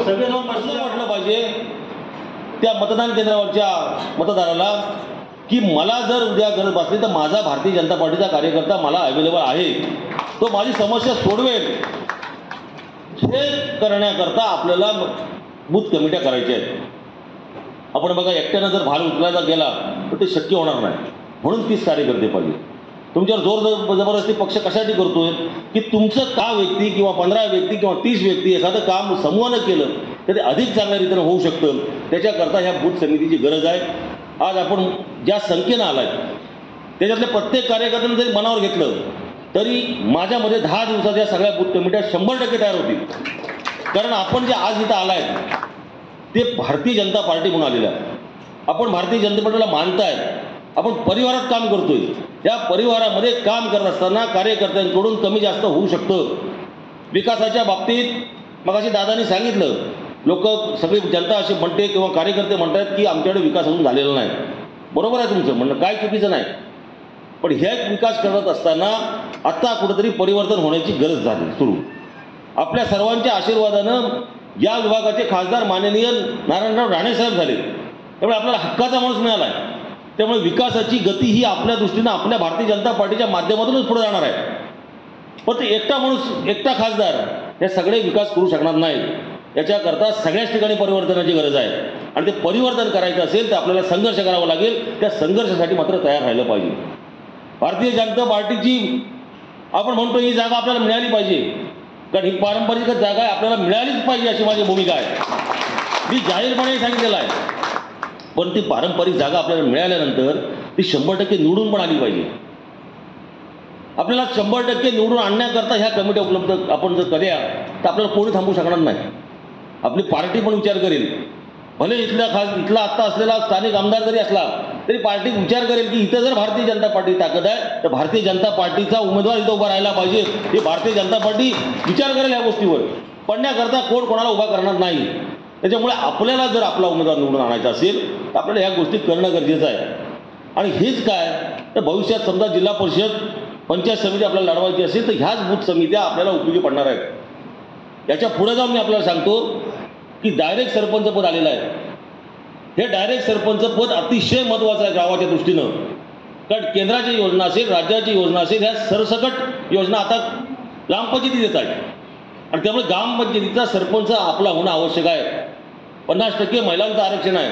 सगळे जाऊन असं वाटलं पाहिजे त्या मतदान केंद्रावरच्या मतदाराला की मला जर उद्या गरज भासली तर माझा भारतीय जनता पार्टीचा कार्यकर्ता मला अवेलेबल आहे, तो माझी समस्या सोडवेल. हे करण्याकरता आपल्याला बूथ कमिट्या करायच्या आहेत. आपण बघा, एकट्यानं जर भार उचलायला गेला तर ते शक्य होणार नाही. म्हणून 30 कार्यकर्ते पाहिजे. तुमच्यावर जोर जबरदस्ती पक्ष कशासाठी करतोय की तुमचं का व्यक्ती किंवा 15 व्यक्ती किंवा 30 व्यक्ती एखादं काम समूहानं केलं तर ते अधिक चांगल्या रीतीनं होऊ शकतं. त्याच्याकरता ह्या बूथ समितीची गरज आहे. आज आपण ज्या संख्येनं आलाय त्याच्यातल्या प्रत्येक कार्यकर्त्यानं जरी मनावर घेतलं तरी माझ्यामध्ये 10 दिवसाच्या सगळ्या बूथ कमिट्या 100% तयार होतील. कारण आपण जे आज इथं आलाय ते भारतीय जनता पार्टी म्हणून आलेलं आहे. आपण भारतीय जनता पार्टीला मानताय. आपण परिवारात काम करतोय. या परिवारामध्ये काम करत असताना कार्यकर्त्यांकडून कमी जास्त होऊ शकतं. विकासाच्या बाबतीत मगाशी दादांनी सांगितलं, लोक सगळी जनता अशी म्हणते किंवा कार्यकर्ते म्हणतात की आमच्याकडे विकास अजून झालेला नाही. बरोबर आहे तुमचं म्हणणं, काय चुकीचं नाही. पण हे विकास करत असताना आता कुठेतरी परिवर्तन होण्याची गरज झाली सुरू. आपल्या सर्वांच्या आशीर्वादानं या विभागाचे खासदार माननीय नारायणराव राणेसाहेब झाले. त्यामुळे आपल्याला हक्काचा माणूस मिळाला आहे. त्यामुळे विकासाची गती ही आपल्या दृष्टीनं आपल्या भारतीय जनता पार्टीच्या माध्यमातूनच पुढे जाणार आहे. पण ते एकटा माणूस, एकटा खासदार हे सगळे विकास करू शकणार नाही. याच्याकरता सगळ्याच ठिकाणी परिवर्तनाची गरज आहे. आणि ते परिवर्तन करायचं असेल तर आपल्याला संघर्ष करावा लागेल. त्या संघर्षासाठी मात्र तयार राहिलं पाहिजे. भारतीय जनता पार्टीची आपण म्हणतो ही जागा आपल्याला मिळाली पाहिजे, कारण ही पारंपरिक जागा आहे, आपल्याला मिळालीच पाहिजे अशी माझी भूमिका आहे. मी जाहीरपणे सांगितलेलं आहे. पण ती पारंपरिक जागा आपल्याला मिळाल्यानंतर ती 100% निवडून पण आली पाहिजे. आपल्याला 100% निवडून आणण्याकरता ह्या कमिट्या उपलब्ध आपण जर केल्या तर आपल्याला कोणी थांबू शकणार नाही. आपली पार्टी पण विचार करेल. भले इथला आत्ता असलेला स्थानिक आमदार जरी असला तरी पार्टी विचार करेल की इथं जर भारतीय जनता पार्टी ताकद आहे तर भारतीय जनता पार्टीचा उमेदवार इथं उभा राहायला पाहिजे. हे भारतीय जनता पार्टी विचार करेल या गोष्टीवर. पडण्याकरता कोण कोणाला उभा करणार नाही. त्याच्यामुळे आपल्याला जर आपला उमेदवार निवडून आणायचा असेल तर आपल्याला ह्या गोष्टी करणं गरजेचं आहे. आणि हेच काय तर भविष्यात समजा जिल्हा परिषद पंचायत समिती आपल्याला लढवायची असेल तर ह्याच बूथ समित्या आपल्याला उपयोगी पडणार आहेत. याच्या पुढे जाऊन मी आपल्याला सांगतो की डायरेक्ट सरपंच पद आलेलं आहे. हे डायरेक्ट सरपंच पद अतिशय महत्त्वाचं आहे गावाच्या दृष्टीनं. कारण केंद्राची योजना असेल, राज्याची योजना असेल, ह्या सरसकट योजना आता ग्रामपंचायती देत आहेत. आणि त्यामुळे ग्रामपंचायतीचा सरपंच आपला होणं आवश्यक आहे. 50% महिलांचं आरक्षण आहे.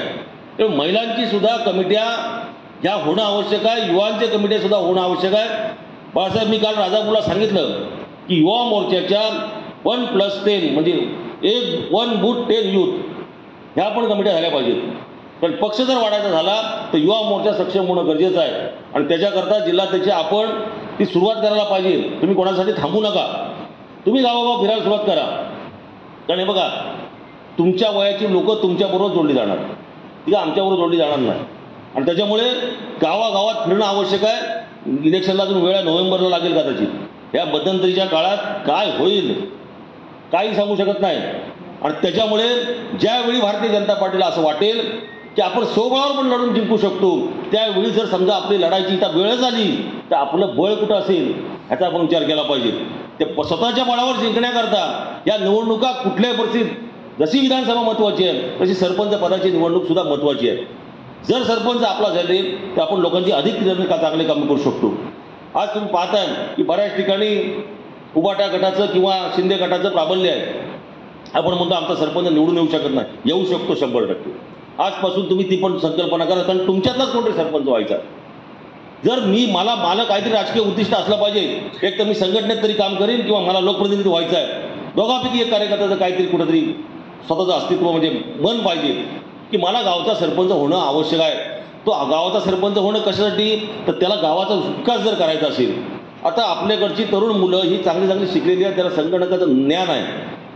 त्यामुळे महिलांची सुद्धा कमिट्या ह्या होणं आवश्यक आहे. युवांच्या कमिट्या सुद्धा होणं आवश्यक आहे. बाळासाहेब, मी काल राजापूरला सांगितलं की युवा मोर्चाच्या 1+10 म्हणजे 1 बूथ 10 यूथ ह्या पण कमिट्या झाल्या पाहिजेत. पण पक्ष जर वाढायचा झाला तर युवा मोर्चा सक्षम होणं गरजेचं आहे. आणि त्याच्याकरता जिल्हाध्यक्ष आपण ती सुरुवात करायला पाहिजे. तुम्ही कोणासाठी थांबू नका. तुम्ही गावोगाव फिरायला सुरुवात करा. कारण हे बघा, तुमच्या वयाची लोकं तुमच्याबरोबर जोडली जाणार, ती आमच्याबरोबर जोडली जाणार नाही. आणि त्याच्यामुळे गावागावात फिरणं आवश्यक आहे. इलेक्शनला अजून वेळ आहे, नोव्हेंबरला लागेल कदाचित. या मध्यंतरीच्या काळात काय होईल काही सांगू शकत नाही. आणि त्याच्यामुळे ज्यावेळी भारतीय जनता पार्टीला असं वाटेल की आपण स्वबळावर पण लढून जिंकू शकतो, त्यावेळी जर समजा आपली लढायची इथं वेळ झाली तर आपलं बळ कुठं असेल ह्याचा आपण विचार केला पाहिजे. ते स्वतःच्या बळावर जिंकण्याकरता या निवडणुका कुठल्याही परिस्थितीत, जशी विधानसभा महत्त्वाची आहे तशी सरपंच पदाची निवडणूक सुद्धा महत्त्वाची आहे. जर सरपंच आपला झाले तर आपण लोकांची अधिक चांगले काम करू शकतो. आज तुम्ही पाहताय की बऱ्याच ठिकाणी उबाटा गटाचं किंवा शिंदे गटाचं प्राबल्य आहे. आपण म्हणतो आमचा सरपंच निवडून येऊ शकत नाही, येऊ शकतो 100%. आजपासून तुम्ही ती पण संकल्पना करा. कारण तुमच्यातलाच कोणतरी सरपंच व्हायचा. जर मला काहीतरी राजकीय उद्दिष्ट असलं पाहिजे, एक तर मी संघटनेत तरी काम करीन किंवा मला लोकप्रतिनिधी व्हायचं आहे. दोघांपैकी एक कार्यकर्त्याचं काहीतरी कुठंतरी स्वतःचं अस्तित्व म्हणजे मन पाहिजे की मला गावचा सरपंच होणं आवश्यक आहे. तो गावाचा सरपंच होणं कशासाठी तर त्याला गावाचा विकास जर करायचा असेल. आता आपल्याकडची तरुण मुलं ही चांगली चांगली शिकलेली आहेत, त्याला संगणकाचं ज्ञान आहे.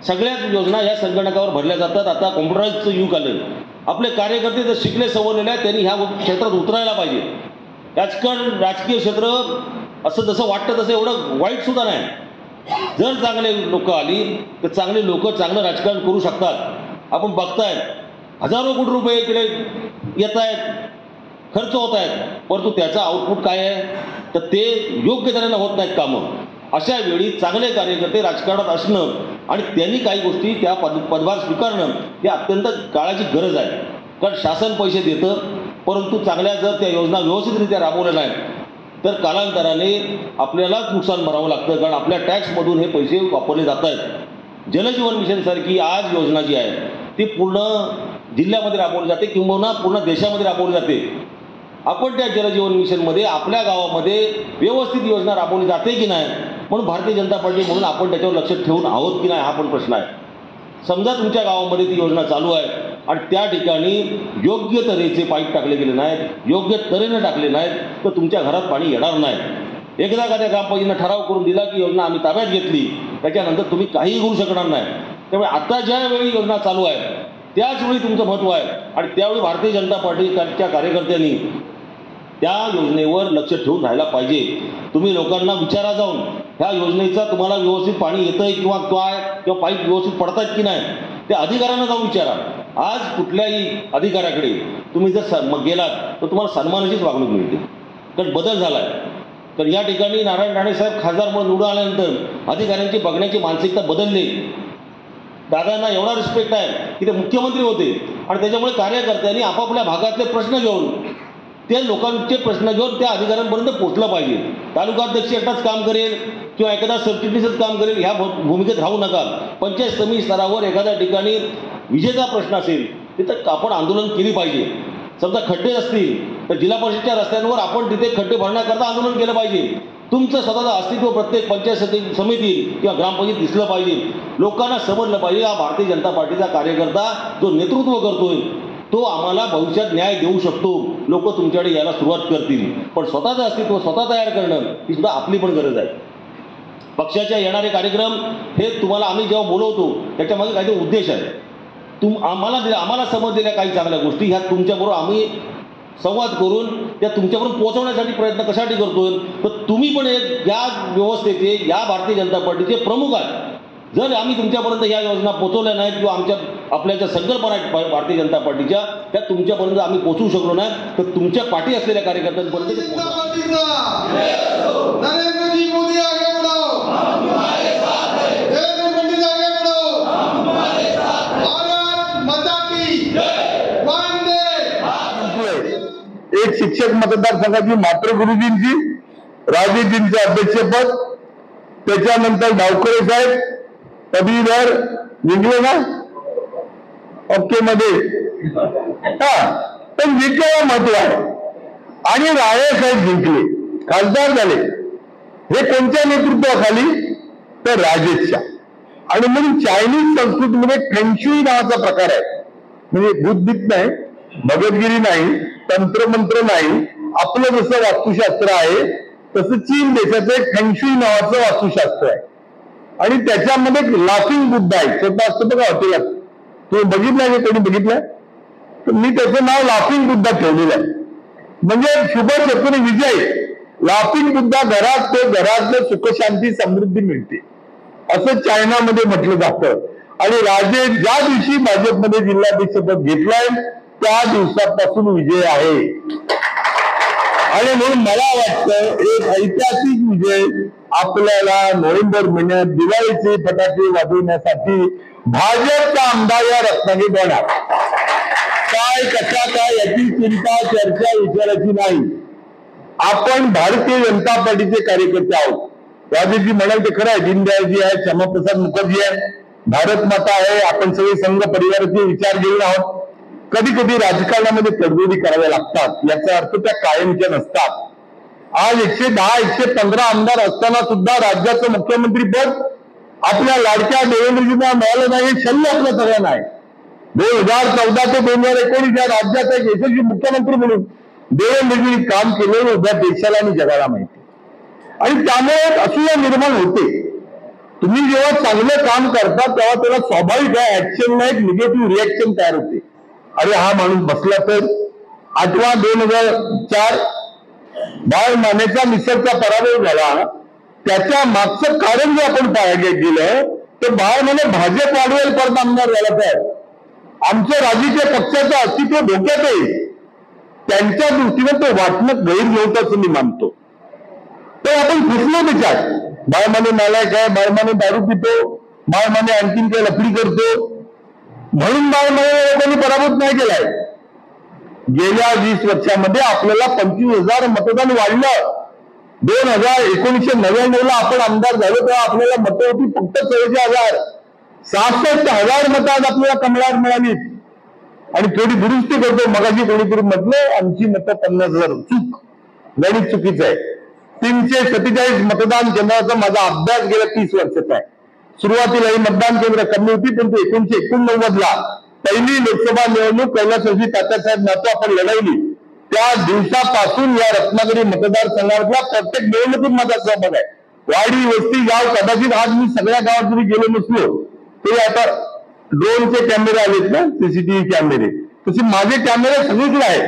सगळ्याच योजना या संगणकावर भरल्या जातात. आता कॉम्प्युटराईजचं युग आलं. आपले कार्यकर्ते जर शिकले सवरलेले आहेत त्यांनी ह्या क्षेत्रात उतरायला पाहिजे. राजकीय क्षेत्र असं जसं वाटतं तसं एवढं वाईट सुद्धा नाही. जर चांगले लोक आली तर चांगले लोक चांगलं राजकारण करू शकतात. आपण बघताय हजारो कोटी रुपये इकडे येत आहेत, खर्च होत आहेत, परंतु त्याचा आउटपुट काय आहे तर ते योग्य तऱ्हेनं होत नाहीत कामं. अशा वेळी चांगले कार्यकर्ते राजकारणात असणं आणि त्यांनी काही गोष्टी त्या पदभार स्वीकारणं ही अत्यंत काळाची गरज आहे. कारण शासन पैसे देतं, परंतु चांगल्या जर त्या योजना व्यवस्थितरित्या राबवल्या नाही तर कालांतराने आपल्यालाच नुकसान भरावं लागतं. कारण आपल्या टॅक्समधून हे पैसे वापरले जात आहेत. जलजीवन मिशनसारखी आज योजना जी आहे ती पूर्ण जिल्ह्यामध्ये राबवली जाते किंवा पूर्ण देशामध्ये राबवली जाते. आपण त्या जलजीवन मिशनमध्ये आपल्या गावामध्ये व्यवस्थित योजना राबवली जाते की नाही म्हणून भारतीय जनता पार्टी म्हणून आपण त्याच्यावर लक्ष ठेवून आहोत की नाही हा पण प्रश्न आहे. समजा तुमच्या गावामध्ये ती योजना चालू आहे आणि त्या ठिकाणी योग्य तऱ्हेचे पाईप टाकले गेले नाहीत, योग्य तऱ्हेने टाकले नाहीत तर तुमच्या घरात पाणी येणार नाही. एकदा का त्या ग्रामपंचायतीनं ठराव करून दिला की योजना आम्ही ताब्यात घेतली त्याच्यानंतर तुम्ही काहीही करू शकणार नाही. त्यामुळे आता ज्यावेळी योजना चालू आहे त्याच वेळी तुमचं महत्त्व आहे आणि त्यावेळी भारतीय जनता पार्टीच्या कार्यकर्त्यांनी त्या योजनेवर लक्ष ठेवून राहायला पाहिजे. तुम्ही लोकांना विचारा जाऊन ह्या योजनेचा तुम्हाला व्यवस्थित पाणी येतंय किंवा काय किंवा पाईप व्यवस्थित पडतायत की नाही ते अधिकाऱ्यांना जाऊन विचारा. आज कुठल्याही अधिकाऱ्याकडे तुम्ही जर गेलात तर तुम्हाला सन्मानाचीच वागणूक मिळते. कारण बदल झाला आहे. तर या ठिकाणी नारायण राणे साहेब खासदार म्हणून निवडून आल्यानंतर अधिकाऱ्यांची बघण्याची मानसिकता बदलली. दादांना एवढा रिस्पेक्ट आहे की ते मुख्यमंत्री होते आणि त्याच्यामुळे कार्यकर्त्यांनी आपापल्या भागातले प्रश्न घेऊन ते लोकांचे प्रश्न घेऊन त्या अधिकाऱ्यांपर्यंत पोहोचलं पाहिजे. तालुकाध्यक्ष एकटाच काम करेल किंवा एखादा सबचिटणीसच काम करेल ह्या भूमिकेत राहू नका. पंचायत समिती स्तरावर एखाद्या ठिकाणी विजेचा प्रश्न असेल तिथं आपण आंदोलन केली पाहिजे. समजा खड्डे असतील तर जिल्हा परिषदच्या रस्त्यांवर आपण तिथे खड्डे भरण्याकरता आंदोलन केलं पाहिजे. तुमचं स्वतःचं अस्तित्व प्रत्येक पंचायत समिती किंवा ग्रामपंचायत दिसलं पाहिजे. लोकांना समजलं पाहिजे हा भारतीय जनता पार्टीचा कार्यकर्ता जो नेतृत्व करतोय तो आम्हाला भविष्यात न्याय देऊ शकतो. लोक तुमच्याकडे यायला सुरुवात करतील. पण स्वतःचं अस्तित्व स्वतः तयार करणं ही सुद्धा आपली पण गरज आहे. पक्षाच्या येणारे कार्यक्रम हे तुम्हाला आम्ही जेव्हा बोलवतो त्याच्यामध्ये काहीतरी उद्देश आहे. आम्हाला समजलेल्या काही चांगल्या गोष्टी ह्या तुमच्याबरोबर आम्ही संवाद करून त्या तुमच्यापर्यंत पोहोचवण्यासाठी प्रयत्न कशासाठी करतोय तर तुम्ही पण या व्यवस्थेचे या भारतीय जनता पार्टीचे प्रमुख आहेत. जर आम्ही तुमच्यापर्यंत या योजना पोहोचवल्या नाहीत किंवा आपल्या ज्या संकल्पना आहेत भारतीय जनता पार्टीच्या त्या तुमच्यापर्यंत आम्ही पोहोचवू शकलो नाही तर तुमच्या पाठी असलेल्या कार्यकर्त्यांपर्यंत एक शिक्षक मतदारसंघाची मातृगुरुजींची राजेजींचे अध्यक्षपद त्याच्यानंतर डावकरे साहेब पदवीधर जिंकले ना ओके मध्ये पण जिंकायला महत्व आहे आणि राणे साहेब जिंकले खासदार झाले. हे कोणत्या नेतृत्वाखाली तर राजेशच्या. आणि म्हणून चायनीज संस्कृतीमध्ये फेंगशुई नावाचा प्रकार आहे. म्हणजे भूतभीत नाही, भगतगिरी नाही, तंत्रमंत्र नाही. आपलं जसं वास्तुशास्त्र आहे तसं चीन देशाचं एक फेंगशुई नावाचं वास्तुशास्त्र आहे आणि त्याच्यामध्ये लाफिंग बुद्ध आहे. छोटा असतो बघा हॉटेलात, तुम्ही बघितलं का कोणी बघितलं तर मी त्याचं नाव लाफिंग बुद्धा ठेवलेलं आहे. म्हणजे शुभ शकुनी विजय. लाफिंग बुद्धा घरात तो घरातलं सुखशांती समृद्धी मिळते असं चायनामध्ये म्हटलं जातं. आणि राजे ज्या दिवशी भाजपमध्ये जिल्हाध्यक्षपद घेतलंय त्या दिवसापासून विजय आहे. आणि म्हणून मला वाटतं एक ऐतिहासिक विजय आपल्याला नोव्हेंबर महिन्यात दिवाळीचे फटाके वाजवण्यासाठी भाजपचा आमदार या रत्नागिरीत होणार. काय कसा काय याची चिंता चर्चा विचारायची नाही. आपण भारतीय जनता पार्टीचे कार्यकर्ते आहोत. राजेजी म्हणाल ते खरं आहे. दीनदयाळजी आहे, श्यामाप्रसाद मुखर्जी आहे, भारत माता आहे. आपण सगळे संघ परिवाराचे विचार घेऊन आहोत. कधी कधी राजकारणामध्ये तडजोडी कराव्या लागतात. याचा अर्थ त्या कायमच्या नसतात. आज 110, 115 आमदार असताना सुद्धा राज्याचं मुख्यमंत्रीपद आपल्या लाडक्या देवेंद्रजींना मिळालं नाही हे शल्य आपल्या सगळ्यांना आहे. 2014 ते 2019 या राज्याचा एक यशस्वी मुख्यमंत्री म्हणून देवेंद्रजींनी काम केलेलं उद्या देशाला आणि जगाला माहिती. आणि त्यामुळे असूया निर्माण होते. तुम्ही जेव्हा चांगलं काम करता तेव्हा त्याला स्वाभाविक आहे ऍक्शन एक निगेटिव्ह रिएक्शन तयार होते. अरे हा माणूस बसला तर 2004 बाळ मानेचा मिसळचा पराभव झाला. त्याच्या मागचं कारण जे आपण पाहायला गेलं तर बाळ माने भाजप वाढवेल परत आमदार झाला तर आमच्या राजकीय पक्षाचं अस्तित्व धोक्यात आहे. त्यांच्या दृष्टीने तो वाटणं गैर नव्हतं असं मी मानतो. तर आपण फसलो त्याच्यात. बाळमाने नालायक आहे, बाळमाने दारू पितो बाळमाने आणखीन काही लफडी करतो म्हणून बाळमाने लोकांनी पराभूत नाही केलाय. गेल्या 20 वर्षामध्ये आपल्याला 25,000 मतदान वाढलं. 1999 आपण आमदार झालो तेव्हा आपल्याला मतं होती फक्त 44,000. 66,000 मतं आज आपल्याला कमळात मिळाली. आणि थोडी दुरुस्ती करतो, मगाशी कोणीतरी म्हटलं आमची मतं 50,000. चूक, गणित चुकीचं आहे. 347 मतदान केंद्राचा माझा अभ्यास गेल्या 30 वर्षाचा आहे. सुरुवातीला ही मतदान केंद्र कमी होती, परंतु 1989ला पहिली लोकसभा निवडणूक कैलासवासी तात्यासाहेब नातू आपण लढवली. त्या दिवसापासून या रत्नागिरी मतदारसंघातल्या प्रत्येक निवडणुकीत माझा सहभाग आहे. वाडी, वस्ती, गाव, कदाचित आज मी सगळ्या गावात जरी गेलो नसलो तरी आता ड्रोनचे कॅमेरे आलेत ना, सीसीटीव्ही कॅमेरे, तसे माझे कॅमेरे सगळीकडे आहेत.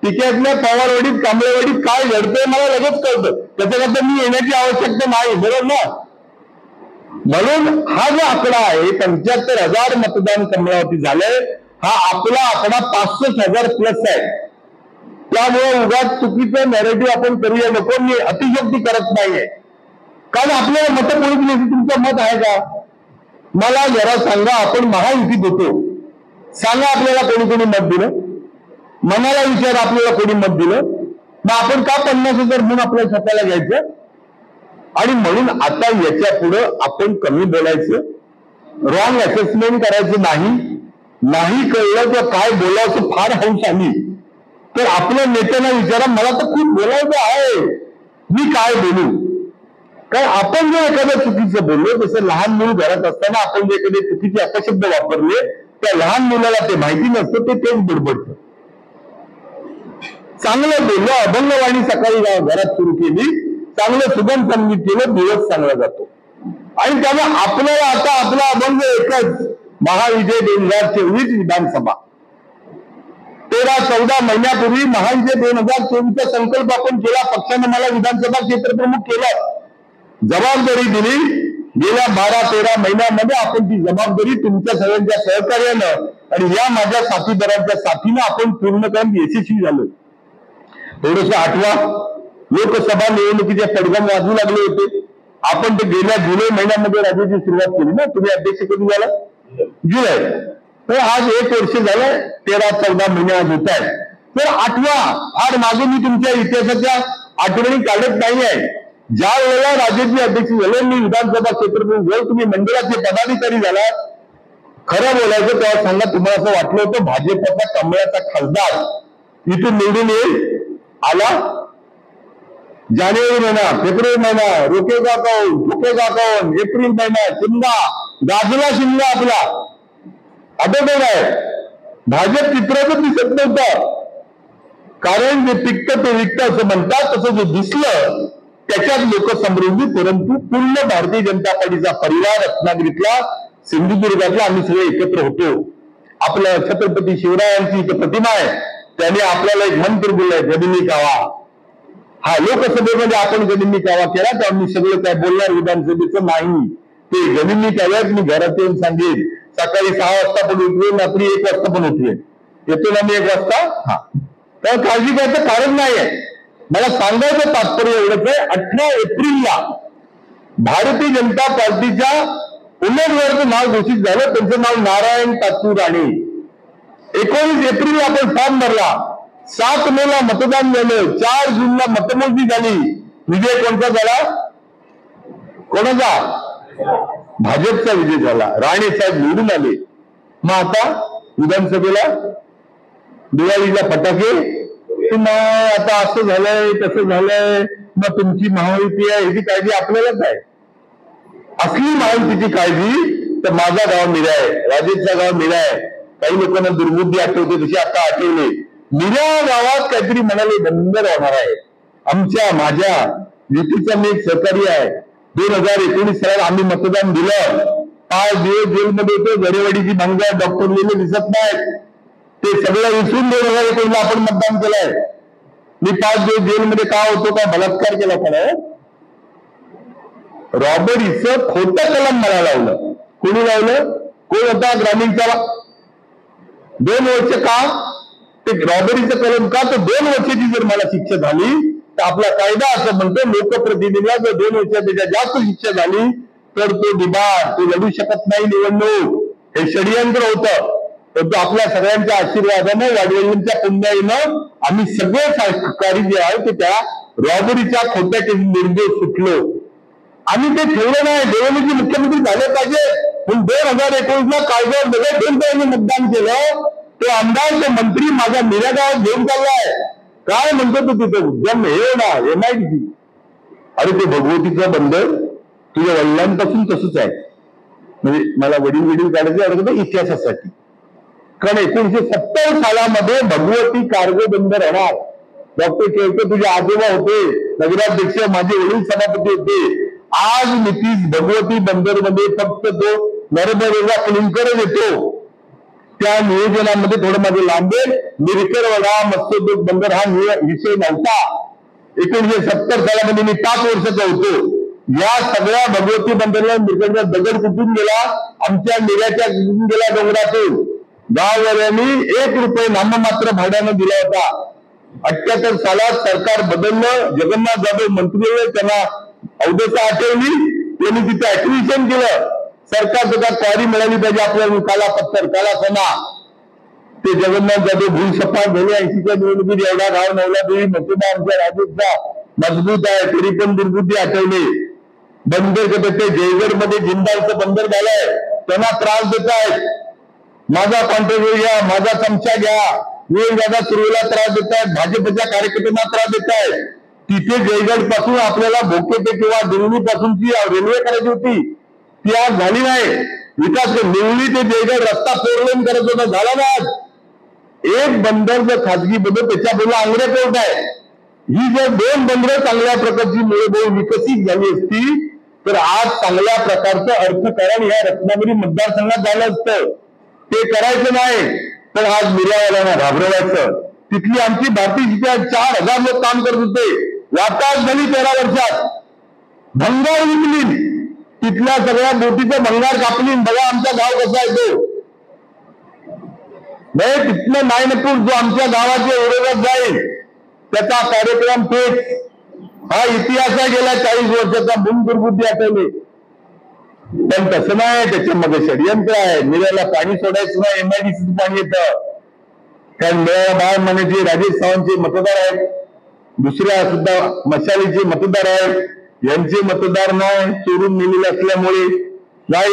तिक्यातल्या पवारवाडीत, कांबळेवाडीत काय घडतंय मला लगेच कळतं. त्याच्याकरता मी येण्याची आवश्यकता नाही, बरोबर ना. म्हणून हा जो आकडा आहे 75,000 मतदान कमळावरती झालंय, हा आपला आकडा 65,000 प्लस आहे. त्यामुळे उगाच चुकीचं नॅरेटिव्ह आपण करूया नको. मी अतिशयोक्ती करत नाहीये, कारण आपल्याला मतं पोहोचली. तुमचं मत आहे का मला जरा सांगा. आपण महायुतीत होतो, सांगा आपल्याला कोणी कोणी मत दिलं. मनाला विचार आपल्याला कोणी मत दिलं. मग आपण का 50,000 म्हणून आपल्या स्वतःला घ्यायचं. आणि म्हणून आता याच्या पुढं आपण कमी बोलायचं, रॉंग असेसमेंट करायचं नाही. नाही कळलं तर काय बोलायचं फार हौस आली तर आपल्या नेत्यांना विचारा, मला तर खूप बोलायचं आहे, मी काय बोलू. कारण आपण जर एखादं चुकीचं बोललो, जसं लहान मूल घरात असताना आपण जे एखादे चुकीचे अपशब्द वापरले, त्या लहान मुलाला ते माहिती नसतं, ते तेच बडबडतं. चांगलं बोललो, अभंगवाणी सकाळी घरात सुरू केली, चांगलं सुगम संगीत केलं, दिवस चांगला जातो. आणि त्यामुळे आपल्याला आता आपला अभंग एकच, महाविजय 2024 विधानसभा. 13-14 महिन्यापूर्वी महाविजय 2024चा संकल्प आपण केला. पक्षाने मला विधानसभा क्षेत्रप्रमुख केलं, जबाबदारी दिली. गेल्या 12-13 महिन्यामध्ये आपण ती जबाबदारी तुमच्या सगळ्यांच्या सहकार्यानं आणि या माझ्या साथीदारांच्या साथीनं आपण पूर्ण करून यशस्वी झालो. थोडंसं आठवा, लोकसभा निवडणुकीचे पडगम वाजू लागले होते. आपण ते गेल्या जुलै महिन्यामध्ये राज्याची सुरुवात केली ना. तुम्ही अध्यक्ष कधी झाला? जुलै. तर आज 1 वर्ष झालं, 13-14 महिने आज होत आहेत. तर आठवा, फार मागे मी तुमच्या इतिहासाच्या आठवणी काढत नाही आहे. ज्या वेळेला राज्याचे अध्यक्ष झाले, मी विधानसभा क्षेत्रप्रमुख झालो, तुम्ही मंडळाचे पदाधिकारी झाला. खरं बोलायचं तेव्हा सांगा, तुम्हाला असं वाटलं होतं भाजपचा कमळाचा खासदार इथून निवडून येईल? आला जानेवारी महिना, फेब्रुवारी महिना, रोकेगा कौन, झुकेगा कौन, एप्रिल महिना, शिमला गाजला, शिमला आपला आठवत आहे. भाजप चित्रातच दिसत नव्हतं, कारण जे पिकत ते विकत असं म्हणतात, तसं जे दिसलं त्याच्यात लोक समृद्धी. परंतु पूर्ण भारतीय जनता पार्टीचा परिवार रत्नागिरीतला, सिंधुदुर्गातला आम्ही सगळे एकत्र होतो. आपल्या छत्रपती शिवरायांची इथं प्रतिमा आहे, त्याने आपल्याला एक मंत्र दिलंय, गनिमी कावा. हा लोकसभेमध्ये आपण गनिमी कावा केला तर आम्ही सगळं काय बोलणार विधानसभेचं नाही. ते गनिमी काव्यात मी घरात येऊन सांगेन. सकाळी 6 वाजता पण उठवेन, रात्री 1 वाजता पण उठवेन. येतो ना मी 1 वाजता. हा, तर काळजी घ्यायचं कारण नाहीये. मला सांगायचं तात्पर्य एवढंच आहे, 18 एप्रिलला भारतीय जनता पार्टीच्या उमेदवाराचं नाव घोषित झालं. त्यांचं नाव नारायण तात्तू राणे. 19 एप्रिलला आपण फॉर्म भरला. 7 मेला मतदान झालं. 4 जूनला मतमोजणी झाली. विजय कोणता झाला? कोणाचा? भाजपचा विजय झाला. राणे साहेब निवडून आले. मग आता विधानसभेला दिवाळीला फटाके, आता असं झालंय तसं झालंय, मग तुमची महायुती आहे ह्याची काळजी आपल्यालाच आहे. असली महायुतीची काळजी तर माझा गाव मिरा आहे, राजेशचा गाव मिरा आहे. काही लोकांना दुर्बुद्धी आठवते, तशी आता आठवले. मिरा गावात काहीतरी म्हणाले बंदर होणार आहे. आमच्या माझ्या युतीचा मी एक सहकारी आहे. 2019 साली आम्ही मतदान दिलं. 5 दिवस जेलमध्ये होतो. गरेवाडीची भांगा डॉक्टर लिहिले दिसत नाहीत. ते सगळं विसरून 2019 आपण मतदान केलंय. मी 5 दिवस जेलमध्ये का होतो? काय बलात्कार केला का? रॉबरीचं खोटं कलम मला लावलं. कोणी लावलं? कोण होता? ग्रामीणचा. 2 वर्ष का? ते रॉबरीचं कलम का? तर 2 वर्षाची जर मला शिक्षा झाली तर आपला कायदा असं म्हणतो, लोकप्रतिनिधीला जर 2 वर्षापेक्षा जास्त शिक्षा झाली तर तो डिबार, तो लढू शकत नाही निवडणूक. हे षडयंत्र होतं. परंतु आपल्या सगळ्यांच्या आशीर्वादानं, वडिलांच्या पुण्याईनं आम्ही सगळे सहकारी जे आहे ते त्या रॉबरीच्या खोट्या केस निर्दोष सुटलो. आम्ही ते ठेवलं नाही. देवेंद्रजी मुख्यमंत्री झाले पाहिजे, पण 2019ला कायद्यावर बघा ठेवून त्यांनी मतदान केलं. तो आमदार, तो मंत्री माझा निऱ्या गावात घेऊन चाललाय. काय म्हणतो तो तिथं उद्यम हे ना MIDC. अरे ते भगवतीचं बंदर तुझ्या वडिलांपासून तसंच आहे. म्हणजे मला वडील काढायचे अडकतं इतिहासासाठी. कारण 1970 सालामध्ये भगवती कार्गो बंदर होणार. डॉक्टर केळकर तुझे आजोबा होते, नगराध्यक्ष, माझे वडील सभापती होते. आज नितीश भगवती बंदर मध्ये फक्त तो नर्मदेचा क्लिंकरच येतो. त्या नियोजनामध्ये थोडं माझे लांबेल. मिरकरवाडा मत्स्योद्योग बंदर हा विषय नव्हता. 1970 सालामध्ये मी 5 वर्षाचा होतो. या सगळ्या भगवती बंदरला मिरकरचा दगड कुठून गेला? आमच्या निर्याच्या कुठून गेला? डोंगरातून. गाववाल्यांनी 1 रुपये नाममात्र भाड्यानं दिला होता. 78 सालात सरकार बदललं. जगन्नाथ जाधव मंत्री होते, त्यांना अवधता आठवली. त्यांनी तिथे ऍक्विजिशन केलं. सरकार सुद्धा क्वारी मिळाली पाहिजे आपल्याला. काला पत्थर, काला सोना. ते जगन्नाथ जाधव भूसपाट झाले. 80च्या निवडणुकीत एवढा गाव नवला तरी मतदार आमच्या राज्याचा मजबूत आहे, तरी पण दुर्बुद्धी आठवली. बंदर करते जयगड मध्ये जिंदालचं बंदर झालंय, त्यांना त्रास देत आहेत. माझा कॉन्ट्रॅक्टर घ्या, माझा चमचा घ्या, दादा सुरुवातीला त्रास देत आहेत. भाजपच्या कार्यकर्त्यांना त्रास देत आहेत. तिथे जयगड पासून आपल्याला भोकेते किंवा दिल्ली पासूनची रेल्वे करायची होती, ती आज झाली नाही. विकास निवली ते जयगड रस्ता 4 लेन करत होता, झाला ना. आज एक बंदर जर खाजगी बंदर त्याच्या बोला आंग्रे कोर्ट आहे. ही जर 2 बंदरं चांगल्या प्रकारची मुळे विकसित झाली असती तर आज चांगल्या प्रकारचं अर्थकारण या रत्नागिरी मतदारसंघात झालं असतं. ते करायचं नाही, पण आज मिऱ्यावाल्यांना घाबरवायचं. तिथली आमची भारतीय 4000 लोक काम करत होते. वाटाच झाली 13 वर्षात. भंगार विकली, तिथल्या सगळ्या बोटीचं भंगार कापली. बघा आमचा गाव कसा आहे तो. नाही तिथलं नायनपूर जो आमच्या गावाच्या विरोधात जाईल त्याचा कार्यक्रम तेच. हा इतिहास आहे गेल्या 40 वर्षाचा. बुम दुर्बुद्धी आठवली. पण तसं नाही, त्याच्यामध्ये षडयंत्र आहे. मिऱ्याला पाणी सोडायचं नाही, MIDCचं पाणी येतं. कारण मिऱ्याला बाळ म्हणायचे राजेश सावंतचे मतदार आहेत, दुसऱ्या सुद्धा मशालीचे मतदार आहेत. यांचे मतदार नाही, चोरून नेलेले असल्यामुळे नाही.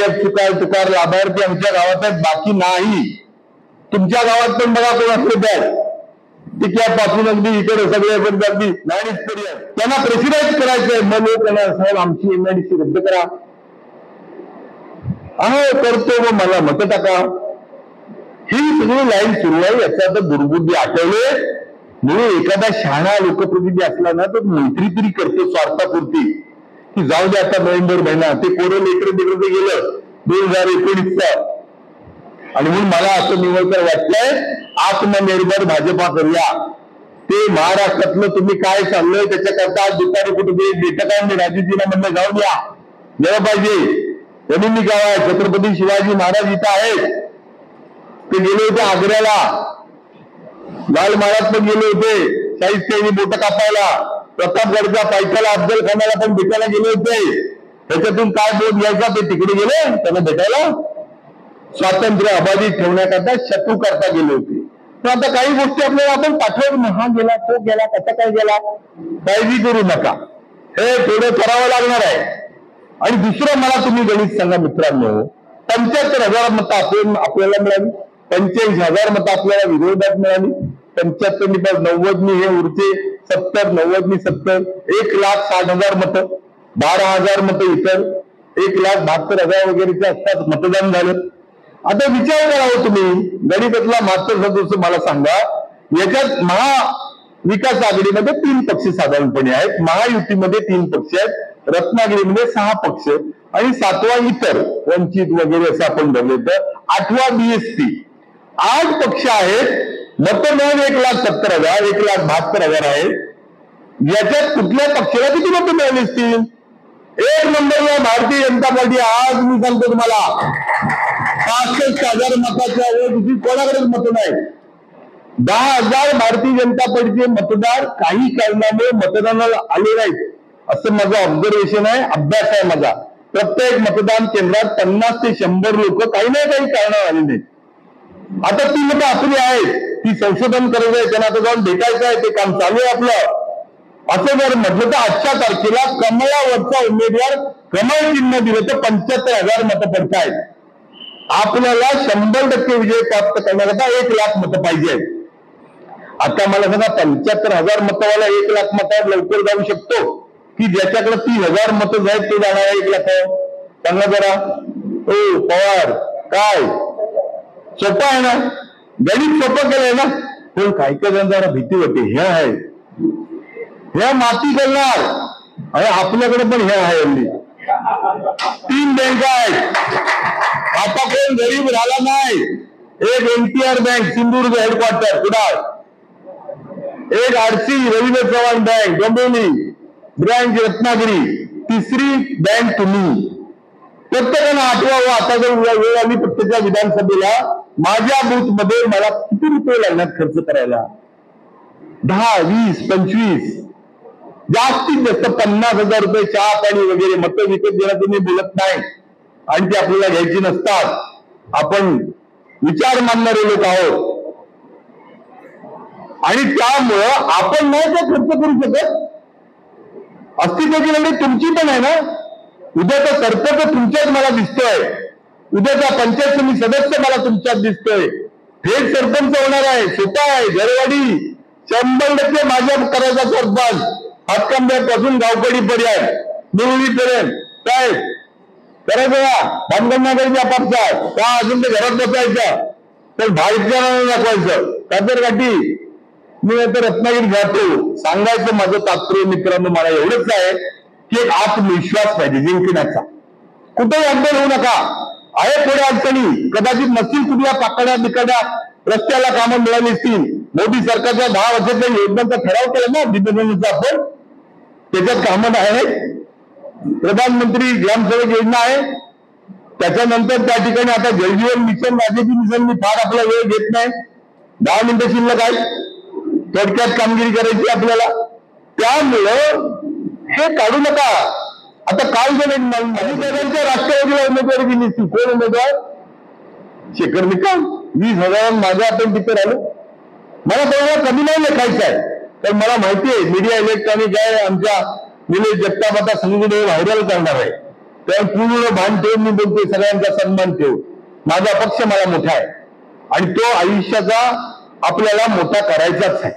तुकार लाभार्थी आमच्या गावात आहेत, बाकी नाही. तुमच्या गावात पण बघा कोण असले त्यात टिक्यापासून अगदी इकडे सगळे अगदी नाणीच तरी आहे. त्यांना प्रेसिडाईज करायचंय. मग त्यांना साहेब आमची MIDC रद्द करा. करतो मग मला मत टाका. ही सगळी लाईन सुरू आहे. याचा आता दुर्बुद्धी आठवले. म्हणून एखादा शहाणा लोकप्रतिनिधी असला ना तर मैत्री तरी करतो स्वार्थापुरती, की जाऊ दे आता नोव्हेंबर महिना, ते कोरोना लेकर तिकडे गेलं 2019चा. आणि म्हणून मला असं निवडकर वाटतंय आत्मनिर्भर भाजपा करूया. ते महाराष्ट्रातलं तुम्ही काय चाललंय त्याच्याकरता आज दुपारी कुठे बैठकांनी राजूजीला म्हणलं जाऊन या, गेलं पाहिजे. वडिनी गाव आहे, छत्रपती शिवाजी महाराज इथं आहेत. ते गेले होते आग्र्याला, लाल महाराज पण गेले होते शाहिस्तेनी बोट कापायला. प्रतापगडच्या पायथ्याला अफजल खानाला पण भेटायला गेले होते. त्याच्यातून काय बोध घ्यायचा ते तिकडे गेले त्यांना भेटायला. स्वातंत्र्य अबाधित ठेवण्याकरता शत्रू करता गेले होते. पण आता काही गोष्टी आपल्याला आपण पाठवून हा गेला तो गेला कसा काय गेला काळजी करू नका, हे थोडं करावं लागणार आहे. आणि दुसरं मला तुम्ही गणित सांगा मित्रांनो, 75,000 मतं आपल्याला मिळाली, 85,000 मतं आपल्याला विरोधात मिळाली. 75 90 हे उरते 70, 90 70, 1,60,000 मतं, 12,000 मतं इतर, 1,72,000 वगैरेचे असतात मतदान झालं. आता विचार करावं तुम्ही, गणितातला मास्टर सदस्य मला सांगा, याच्यात महाविकास आघाडीमध्ये 3 पक्ष साधारणपणे आहेत, महायुतीमध्ये 3 पक्ष आहेत, रत्नागिरीमध्ये 6 पक्ष आणि 7वा इतर वंचित वगैरे असं आपण धरले तर 8वा BSP, 8 पक्ष आहेत. मतं मिळून 1,70,000, 1,72,000 आहेत. याच्यात कुठल्या पक्षाला किती मतं मिळाली असतील? 1 नंबरला भारतीय जनता पार्टी. आज मी सांगतो तुम्हाला 65,000 मताच्या वर कोणाकडेच मतं नाही. 10,000 भारतीय जनता पार्टीचे मतदार काही कारणामुळे मतदानाला आले नाहीत, असं माझं ऑब्झर्वेशन आहे, अभ्यास आहे माझा. प्रत्येक मतदान केंद्रात 50 ते 100 लोक काही ना काही कारण आले नाहीत. आता ती मतं आपली आहेत, ती संशोधन करायचं आहे, त्यांना आता जाऊन भेटायचं आहे, ते काम चालू आहे आपलं. असं जर म्हटलं तर आजच्या तारखेला कमळावरचा उमेदवार कमळ चिन्ह दिलं तर 75,000 मतं पडतायत. आपल्याला 100% विजय प्राप्त करण्याकरता 1 लाख मतं पाहिजे आहेत. आता मला सांगा 75,000 मतवाला 1 लाख मतावर लवकर जाऊ शकतो की ज्याच्याकडे 30,000 मतं आहेत ते जाणार 1 लाख? सांगा जरा. ओ पवार, काय सोपं आहे ना? गणित सोपं केलंय ना? पण काही काही जरा भीती होते. हे आहे, ह्या माती करणार आणि आपल्याकडे पण हे आहे. हल्ली 3 बँका आहेत. आता कोण गरीब राहिला नाही. एक NTR bank Sindhudurg headquarter Kudal, एक RC Ravindra Chavan bank Dombivli branch Ratnagiri, तिसरी बँक तुम्ही. प्रत्येकानं आठवावं. आता जर वेळ आली प्रत्येक विधानसभेला माझ्या बूथ मध्ये मला किती रुपये लागणार खर्च करायला? 10, 20, 25, जास्तीत जास्त 50,000 रुपये चहा पाणी वगैरे मतं विकत देण्याचं मी बोलत नाही आणि ते आपल्याला घ्यायची नसतात. आपण विचार मानणारे लोक आहोत आणि त्यामुळं आपण नाही ते खर्च करू शकत. अस्तित्वाची लढाई तुमची पण आहे ना. उद्याचा सरपंच तुमच्यात मला दिसतोय, उद्याचा पंचायत समिती सदस्य मला तुमच्यात दिसतोय. थेट सरपंच होणार आहे. सोपा आहे. घरवाडी 100% माझ्या करायचा सरपंच. हातकंब्यापासून गावकडीपर्यंत निवडीपर्यंत काय करायचं? भानगड आपापसात का अजून ते घरात बसायचं तर बाहेरच्या दाखवायचं कातर गाठी. मी आता रत्नागिरी जातो. सांगायचं माझं तात्पर्य मित्रांनो मला एवढंच आहे की एक आत्मविश्वास पाहिजे जिंकण्याचा. कुठेही अडचण होऊ नका. आहे थोड्या अडचणी, कदाचित नसतील कुठल्या पाकड्या बिकड्या रस्त्याला कामं मिळाली असतील. मोदी सरकारच्या 10 वर्षाच्या योजनांचा ठराव केला ना दिव्यांगांचा, आपण त्याच्यात कामं आहेत. प्रधानमंत्री ग्रामसेवक योजना आहे. त्याच्यानंतर त्या ठिकाणी आता जलजीवन मिशन, राजेजी मिशन मी फार आपला वेळ घेत नाही. 10 मिनिटं शिल्लक आहे. थोडक्यात कामगिरी करायची आपल्याला. त्यामुळं हे काढू नका. आता काल जर अधिकाऱ्यांच्या राष्ट्रवादीला उमेदवारी दिली ती कोण उमेदवार? शेखर निकम. 20,000 माझ्या आपण तिथे राहिलो. मला कोणाला कमी नाही लेखायचं आहे. तर मला माहिती आहे मीडिया इलेक्ट्रॉनिक आहे. आमच्या निलेश जगताप आता सगळीकडे व्हायरल करणार आहे. तर पूर्ण भान ठेवून मी बोलतोय, सगळ्यांचा सन्मान ठेवून. माझा पक्ष मला मोठा आहे आणि तो आयुष्याचा आपल्याला मोठा करायचाच आहे.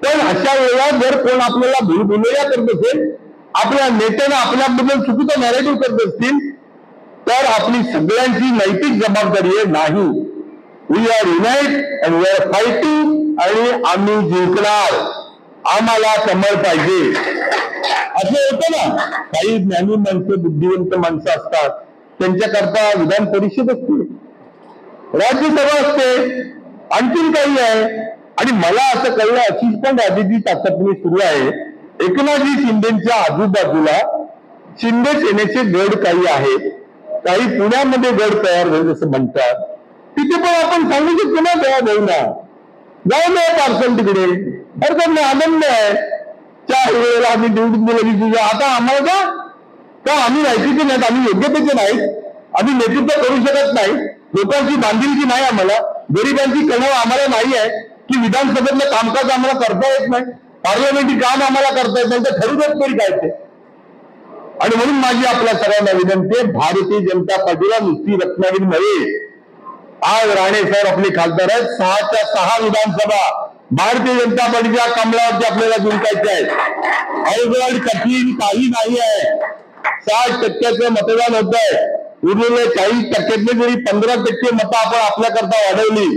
पण अशा वेळेला जर कोण आपल्याला भूलभुलैया करत असेल, आपल्या नेत्यानं आपल्याबद्दल चुकीचं नॅरेटिव्ह करत असतील तर आपली सगळ्यांची नैतिक जबाबदारी आहे. नाही, we are unite and we are fighting आणि आम्ही जिंकणार. आम्हाला कमळ पाहिजे. असं होतं ना, काही ज्ञानी माणसं बुद्धिवंत माणसं असतात, त्यांच्याकरता विधान परिषद असते, राज्यसभा असते, आणखीन काही आहे. आणि मला असं कळलं अशी पण राजकीय चाचपणी सुरू आहे. एकनाथजी शिंदेच्या आजूबाजूला शिंदे सेनेचे गड काही आहेत, काही पुण्यामध्ये गड तयार होईल असं म्हणतात. तिथे पण आपण सांगू शकतो ना, तेव्हा भाऊना जाऊ नये पार्सल तिकडे, हरकत नाही, आनंद आहे. त्या वेळेला आम्ही निवडून दिलं तुझ्या. आता आम्हाला का आम्ही राहायचे नाहीत, आम्ही योग्यतेचे नाहीत, आम्ही नेतृत्व करू शकत नाही, लोकांची बांधिलकी नाही आम्हाला, गरिबांची कणव आम्हाला नाही आहे की विधानसभेतलं कामकाज आम्हाला करता येत नाही, पार्लमेंटरी काम आम्हाला करता येत नाही, तर ठरवत तरी काय ते. आणि म्हणून माझी आपल्या सगळ्यांना विनंती आहे, भारतीय जनता पार्टीला नुसती रत्नागिरी नव्हे, आज राणे साहेब आपले खासदार आहेत, 6च्या 6 विधानसभा भारतीय जनता पार्टीच्या कमळावरती आपल्याला जिंकायचे आहेत. अवघड कठीण काही नाही आहे. 60% मतदान होत आहे. उरलेले 40%, जरी 15% मतं आपण आपल्याकरता वाढवली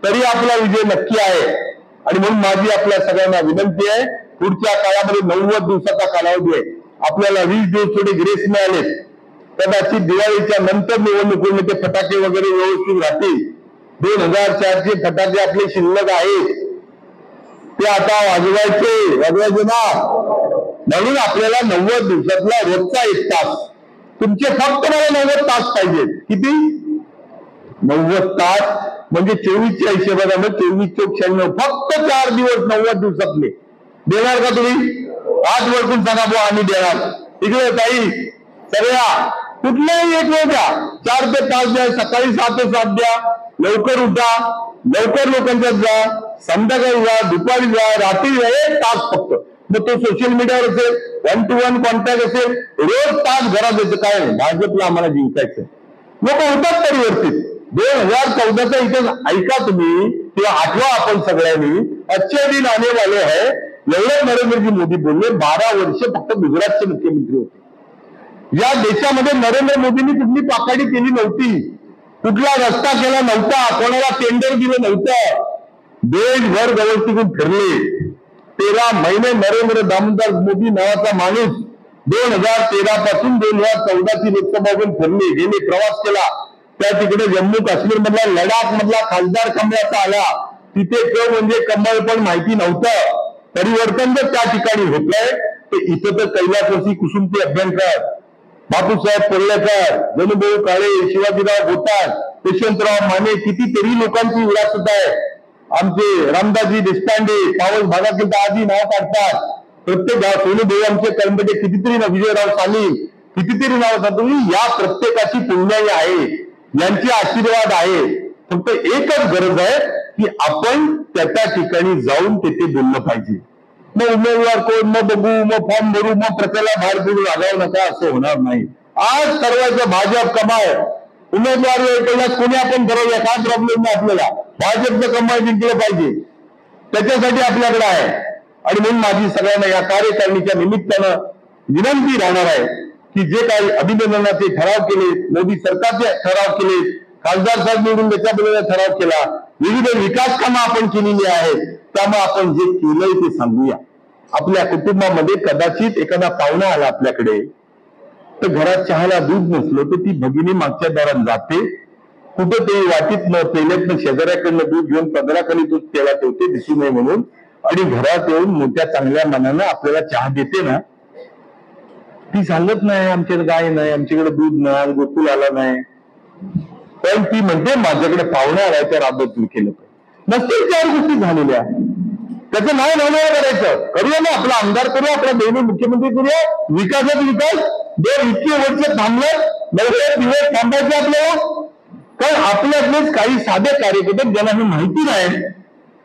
तरी आपला विजय नक्की आहे. आणि म्हणून माझी आपल्या सगळ्यांना विनंती आहे, पुढच्या काळामध्ये 90 दिवसाचा कालावधी आहे. आपल्याला 20 दिवस थोडे ग्रेस मिळाले, कदाचित दिवाळीच्या नंतर निवडणुकीमध्ये ते फटाके वगैरे व्यवस्थित राहतील. 2004चे फटाके आपले शिल्लक आहेत, ते आता वाजवायचे ना. म्हणून आपल्याला 90 दिवसातला रोजचा 1 तास, तुमचे फक्त मला 90 तास पाहिजेत. किती? 90 तास म्हणजे 24च्या हिशोबाने 24 चोक 96, फक्त 4 दिवस 90 दिवसातले देणार का तुम्ही? 8 वर्षून सांगा बुवा आम्ही देणार. इकडे ताई सगळ्या कुठलाही एक वेळ द्या, 4 ते 5 द्या, सकाळी 6 ते 7 द्या, लवकर उठा, लवकर लोकांच्यात जा, संध्याकाळी जा, दुपारी जा, रात्री जा, 1 तास फक्त. मग तो सोशल मीडियावर असेल, 1 to 1 कॉन्टॅक्ट असेल, रोज तास घरात यायचं. काय नाही, भाजपला आम्हाला जिंकायचं. लोक होतात परिवर्तित. 2014चा इतिहास ऐका तुम्ही, किंवा आठवा आपण सगळ्यांनी. अच्छे दिन आने वाले है, एवढं नरेंद्रजी मोदी बोलले. 12 वर्ष फक्त गुजरातचे मुख्यमंत्री होते. या देशामध्ये नरेंद्र मोदींनी कुठली पाकाडी केली नव्हती, कुठला रस्ता केला नव्हता, कोणाला टेंडर दिलं नव्हतं. देशभर गवळतीतून फिरले. 13 महिने नरेंद्र दामोदर मोदी नावाचा माणूस 2013 पासून 2014ची लोकसभा फिरले, गेले, प्रवास केला. त्या तिकडे जम्मू काश्मीर मधला, लडाख मधला खासदार कमळाचा आला. तिथे म्हणजे कमळ पण माहिती नव्हतं. परिवर्तन जर त्या ठिकाणी होतंय, तर इथं तर कैलासवासी कुसुमती अभ्यंकर, बापूसाहेब पडळकर, जनुभाऊ काळे, शिवाजीराव भोतार, यशवंतराव माने, कितीतरी लोकांची विरासत आहे. आमचे रामदासजी देशपांडे, पावस भागातील आधी नाव काढतात. प्रत्येक गाव सोनूभाऊ आमचे कर्मटे, कितीतरी विजयराव साली, कितीतरी नाव काढतात. या प्रत्येकाची पुण्याई आहे, यांचे आशीर्वाद आहे. फक्त एकच गरज आहे की आपण त्या ठिकाणी जाऊन तिथे बोललं पाहिजे. मग उमेदवार कोण, मग बघू, मग फॉर्म भरू, मग प्रत्येकाला बाहेर पडून आगाव नका, असं होणार नाही. आज ठरवायचं भाजप कमाय. उमेदवार कोणी आपण ठरवूया, काय प्रॉब्लेम नाही आपल्याला. भाजपचं कमाई जिंकलं पाहिजे, त्याच्यासाठी आपल्याकडे आहे. आणि म्हणून माझी सगळ्यांना या कार्यकारिणीच्या निमित्तानं विनंती राहणार आहे की जे काही अभिनंदनाचे ठराव केले, मोदी सरकारचे ठराव केले, खासदार साहेब निवडून त्याच्याबद्दल ठराव केला, विविध विकास कामं आपण केलेली आहेत, त्यामुळे आपण जे केलंय ते सांगूया. आपल्या कुटुंबामध्ये कदाचित एखादा पाहुणा आला आपल्याकडे, तर घरात चहाला दूध नसलं तर ती भगिनी मागच्या दारात जाते, कुठं ते वाटीत न पेल्यातनं शेजाऱ्याकडनं दूध घेऊन 15 खाली दूध त्याला ठेवते दिसू नये म्हणून, आणि घरात येऊन मोठ्या चांगल्या मनानं आपल्याला चहा देते ना. ती सांगत नाही आमच्याकडे गाय नाही, आमच्याकडे दूध नाही, गोकुळ आला नाही, पण ती म्हणते माझ्याकडे पाहुणा आलाय, त्या राबत केलं पाहिजे. नसतील 4 गोष्टी झालेल्या, त्याचं नाही नाव करायचं. करूया ना, आपला आमदार करूया, आपला देवी मुख्यमंत्री करूया, विकासाचा विकास. 2 इतके वर्ष थांबलं, 9 दिवस थांबायचे आपल्याला. कारण आपल्यातलेच काही साधे कार्यकर्ते ज्यांना हे माहिती नाही,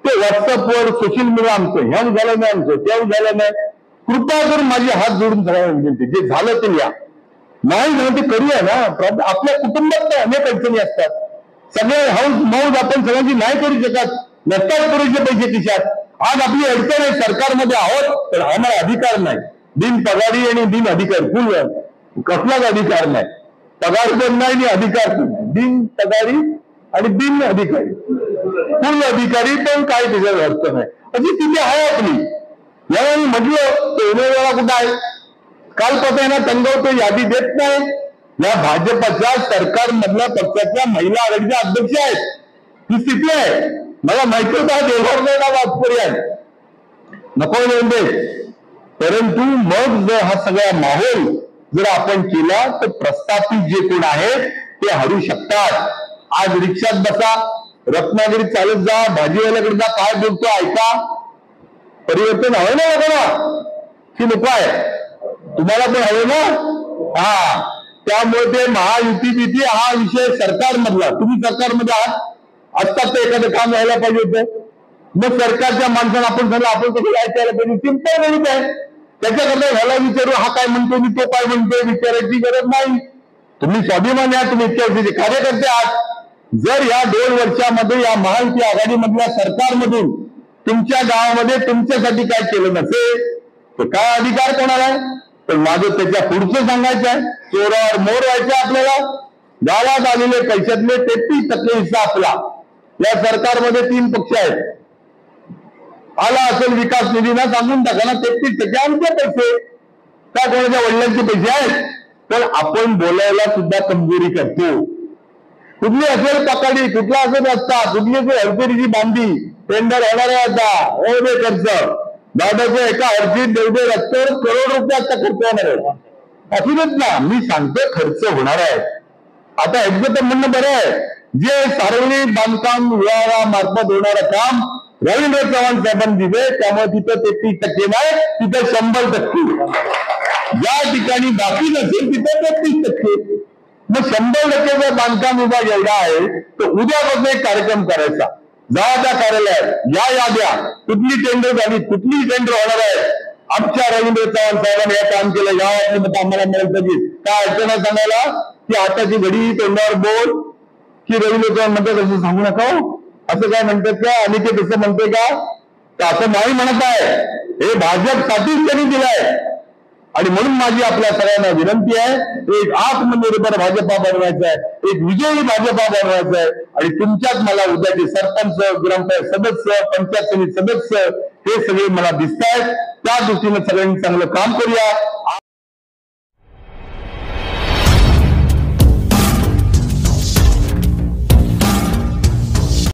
ते व्हॉट्सअपवर, सोशल मीडिया, आमचं ह्या झालं नाही, आमचं त्या झालं नाही. कृपा करून माझे हात जोडून सगळ्यांना विनंती, जे झालं ते लिहा, नाही झालं ते करूया ना. आपल्या कुटुंबात अनेक अडचणी असतात. सगळे हाऊस मौज आपण सगळ्यांची नाही करू शकत, नसतात पुरेसे पैसे खिशात. आज आपली अडचण आहे, सरकारमध्ये आहोत तर आम्हाला अधिकार नाही. बिन पगारी आणि बिन अधिकारी, फुल कसलाच अधिकार नाही. पगार पण नाही आणि अधिकार पण नाही. बिन पगारी आणि बिन अधिकारी, फुल अधिकारी पण काय त्याच्यात अर्थ नाही, अशी स्थिती आहे आपली. यावेळी म्हटलं तर उमेदवारा कुठं आहे, काल पत्याना तंगवतो, यादी देत नाही. या भाजपच्या सरकारमधल्या पक्षाच्या महिला आघाडीच्या अध्यक्ष आहेत. ही स्थिती आहे. मला माहिती होता देवाला वाजपेयी आहे, नको म्हणते, परंतु मग जर हा सगळा माहोल जर आपण केला तर प्रस्थापित जे कोण आहेत ते हरू शकतात. आज रिक्षात बसा, रत्नागिरीत चालत जा, भाजीवाल्याकडे जा, काय बोलतो ऐका. परिवर्तन हवं ना लोकांना की नको आहे, तुम्हाला पण हवं ना. हा, त्यामुळे ते महायुती भीती हा विषय सरकारमधला, तुम्ही सरकारमध्ये आहात, असतात तर एखादं काम व्हायला पाहिजे होतं. मग सरकारच्या माणसाला आपण सांगितलं आपण कसं ऐकायला पाहिजे, सिंपल गणित आहे. त्याच्याकरता ह्याला विचारू, हा काय म्हणतो मी तो काय म्हणतोय, विचारायची गरज नाही. तुम्ही स्वाभिमान आहात, तुम्ही इतक्या वर्षाचे कार्यकर्ते आहात. जर या 2 वर्षामध्ये या महायुती आघाडीमधल्या सरकारमधून तुमच्या गावामध्ये तुमच्यासाठी काय केलं नसेल तर काय अधिकार कोणाला आहे. पण माझं त्याच्या पुढचं सांगायचं आहे, चोरावर मोर व्हायचं आपल्याला. गावात आलेले पैशातले 33% हिस्सा आपला. या सरकारमध्ये 3 पक्ष आहेत. आला असेल विकास निधी ना सांगून टाका ना, 33% आमचे पैसे, काय कोणाच्या वडिलांचे पैसे आहेत. पण आपण बोलायला सुद्धा कमजोरी करतो. कुठली असेल पकाडी, कुठला असेल रस्ता, कुठली असेल हरतेरीची बांधी, टेंडर होणार आहे आता, हो दे खर्च. दादाचं एका अर्जित देवदे रस्त्यावर करोड रुपयाचा खर्च होणार आहे. असूनच ना, मी सांगतो खर्च होणार आहे. आता एकदा तर म्हणणं बरं आहे, जे सार्वजनिक बांधकाम विभागामार्फत होणारं काम रवींद्र चव्हाण साहेबांनी दिले, त्यामुळे तिथं 33% नाही, तिथं 100%. ज्या ठिकाणी बाकी नसेल तिथं 33%. मग 100% जर बांधकाम विभाग एवढा आहे तर उद्यापासून एक कार्यक्रम करायचा. जावा कार्यालयात या याद्या, कुठली टेंडर झाली, कुठली टेंडर होणार आहे. आमच्या रवींद्र चव्हाण साहेबांनी हे काम केलं, गावातली मत आम्हाला मिळेल पाहिजे. काय अडचण आहे सांगायला की आताची घडी तोंडावर बोल की रवींद्र चव्हाण म्हणतात असं सांगू नका. असं काय म्हणतात का आणि ते तसं म्हणते का? तर असं नाही म्हणत आहे. हे भाजपसाठीच त्यांनी दिलंय. आणि म्हणून माझी आपल्या सगळ्यांना विनंती आहे, एक आत्मनिर्भर भाजपा बनवायचा आहे, एक विजयी भाजपा बनवायचा आहे. आणि तुमच्यात मला उद्याचे सरपंच, ग्रामपंचायत सदस्य, पंचायत समिती सदस्य हे सगळे मला दिसत आहेत. त्या दृष्टीने सगळ्यांनी चांगलं काम करूया.